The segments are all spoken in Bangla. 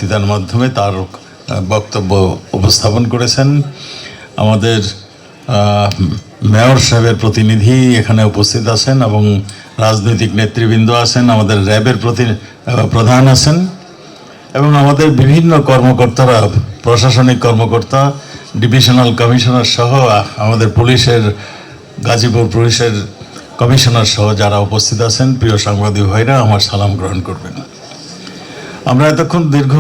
বক্তৃতার মাধ্যমে তার বক্তব্য উপস্থাপন করেছেন। আমাদের মেয়র সাহেবের প্রতিনিধি এখানে উপস্থিত আছেন এবং রাজনৈতিক নেতৃবৃন্দ আছেন, আমাদের র্যাবের প্রধান আছেন এবং আমাদের বিভিন্ন কর্মকর্তারা, প্রশাসনিক কর্মকর্তা, ডিভিশনাল কমিশনার সহ আমাদের পুলিশের, গাজীপুর পুলিশের কমিশনার সহ যারা উপস্থিত আছেন, প্রিয় সাংবাদিক ভাইরা, আমার সালাম গ্রহণ করবেন। আমরা এতক্ষণ দীর্ঘ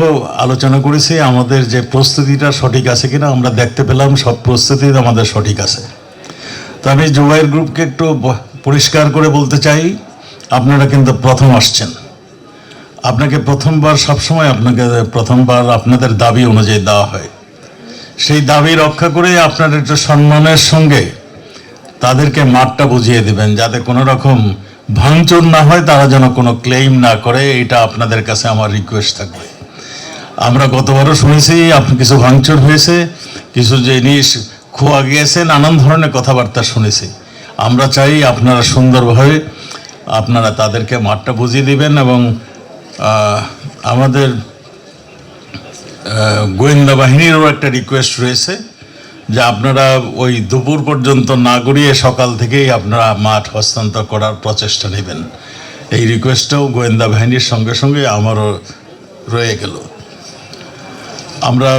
আলোচনা করেছি আমাদের যে প্রস্তুতিটা সঠিক আছে কিনা। আমরা দেখতে পেলাম সব প্রস্তুতি আমাদের সঠিক আছে। তো আমি জুবাইর গ্রুপকে একটু পরিষ্কার করে বলতে চাই, আপনারা কিন্তু প্রথম আসছেন। আপনাকে প্রথমবার, সবসময় আপনাকে প্রথমবার আপনাদের দাবি অনুযায়ী দেওয়া হয়। সেই দাবি রক্ষা করে আপনারা একটু সম্মানের সঙ্গে তাদেরকে মাঠটা বুঝিয়ে দেবেন, যাতে কোনো রকম ভাঙচুর না হয়, তারা যেন কোনো ক্লেইম না করে। এটা আপনাদের কাছে আমার রিকোয়েস্ট থাকবে। আমরা গতবারও শুনেছি আপনি কিছু ভাঙচুর হয়েছে, কিছু জিনিস খোয়া গিয়েছে, নানান ধরনের কথাবার্তা শুনেছি। আমরা চাই আপনারা সুন্দরভাবে আপনারা তাদেরকে মাঠটা বুঝিয়ে দিবেন এবং আমাদের গোয়েন্দা বাহিনীরও একটা রিকোয়েস্ট রয়েছে যে আপনারা ওই দুপুর পর্যন্ত না গড়িয়ে সকাল থেকেই আপনারা মাঠ হস্তান্তর করার প্রচেষ্টা নেবেন। এই রিকোয়েস্টটাও গোয়েন্দা বাহিনীর সঙ্গে সঙ্গে আমারও রয়ে গেল। আমরা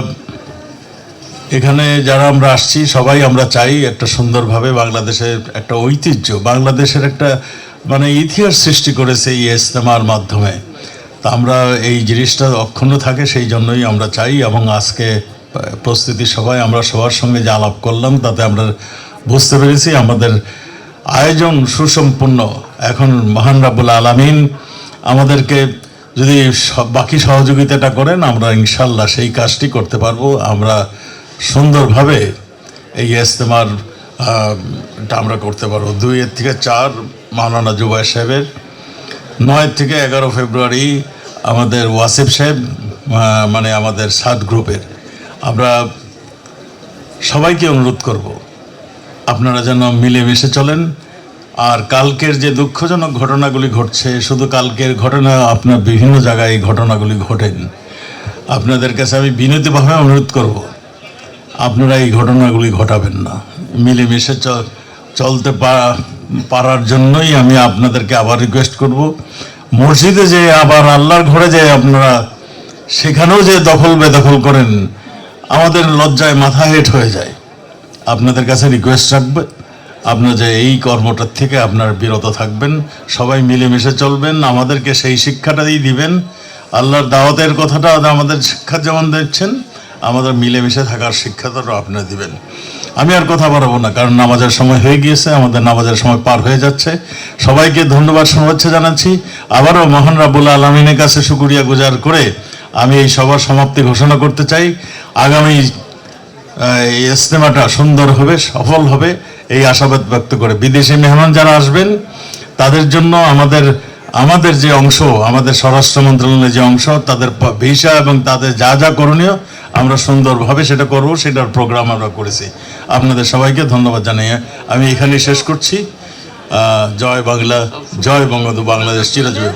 এখানে যারা আমরা আসছি সবাই আমরা চাই একটা সুন্দরভাবে বাংলাদেশের একটা ঐতিহ্য, বাংলাদেশের একটা মানে ইতিহাস সৃষ্টি করেছে এই ইজতেমার মাধ্যমে। তা আমরা এই জিনিসটা অক্ষুণ্ণ থাকে, সেই জন্যই আমরা চাই। এবং আজকে প্রস্তুতি সবাই আমরা সবার সঙ্গে যে আলাপ করলাম তাতে আমরা বুঝতে পেরেছি আমাদের আয়োজন সুসম্পন্ন। এখন মহান রাব্বুল আলামিন আমাদেরকে যদি বাকি সহযোগিতাটা করেন, আমরা ইনশাল্লাহ সেই কাজটি করতে পারবো। আমরা সুন্দরভাবে এই ইজতেমার আমরা করতে পারবো। 2 থেকে 4 মাওলানা জুবাইর সাহেবের, 9 থেকে 11 ফেব্রুয়ারি আমাদের ওয়াসিফ সাহেব, মানে আমাদের 7 গ্রুপের। আমরা সবাইকে অনুরোধ করব আপনারা যেন মিলেমিশে চলেন। আর কালকের যে দুঃখজনক ঘটনাগুলি ঘটছে, শুধু কালকের ঘটনা, আপনার বিভিন্ন জায়গায় এই ঘটনাগুলি ঘটেন। আপনাদের কাছে আমি বিনীতভাবে অনুরোধ করব আপনারা এই ঘটনাগুলি ঘটাবেন না। মিলেমিশে চলতে পারার জন্যই আমি আপনাদেরকে আবার রিকোয়েস্ট করব, মসজিদে যে আবার আল্লাহর ঘরে যে আপনারা সেখানেও যে দখল বেদখল করেন, আমাদের লজ্জায় মাথা হেঁট হয়ে যায়। আপনাদের কাছে রিকোয়েস্ট রাখবে আপনারা যে এই কর্মটার থেকে আপনারা বিরত থাকবেন, সবাই মিলেমিশে চলবেন, আমাদেরকে সেই শিক্ষাটাই দিবেন। আল্লাহর দাওয়াতের কথাটা আমাদের শিক্ষা যেমন দিচ্ছেন, আমাদের মিলেমিশে থাকার শিক্ষাটাও আপনারা দিবেন। আমি আর কথা বাড়াবো না, কারণ নামাজের সময় হয়ে গিয়েছে, আমাদের নামাজের সময় পার হয়ে যাচ্ছে। সবাইকে ধন্যবাদ, শুভেচ্ছা জানাচ্ছি। আবারও মহান রাব্বুল আলামিনের কাছে শুকরিয়া গুজার করে আমি এই সভার সমাপ্তি ঘোষণা করতে চাই। আগামী ইজতেমাটা সুন্দর হবে, সফল হবে, এই আশাবাদ ব্যক্ত করে বিদেশি মেহমান যারা আসবেন তাদের জন্য আমাদের যে অংশ, আমাদের স্বরাষ্ট্র মন্ত্রণালয়ের যে অংশ, তাদের ভিসা এবং তাদের যা যা করণীয় আমরা সুন্দরভাবে সেটা করব, সেটার প্রোগ্রাম আমরা করেছি। আপনাদের সবাইকে ধন্যবাদ জানিয়ে আমি এখানেই শেষ করছি। জয় বাংলা, জয় বঙ্গবন্ধু, বাংলাদেশ চিরজীবী।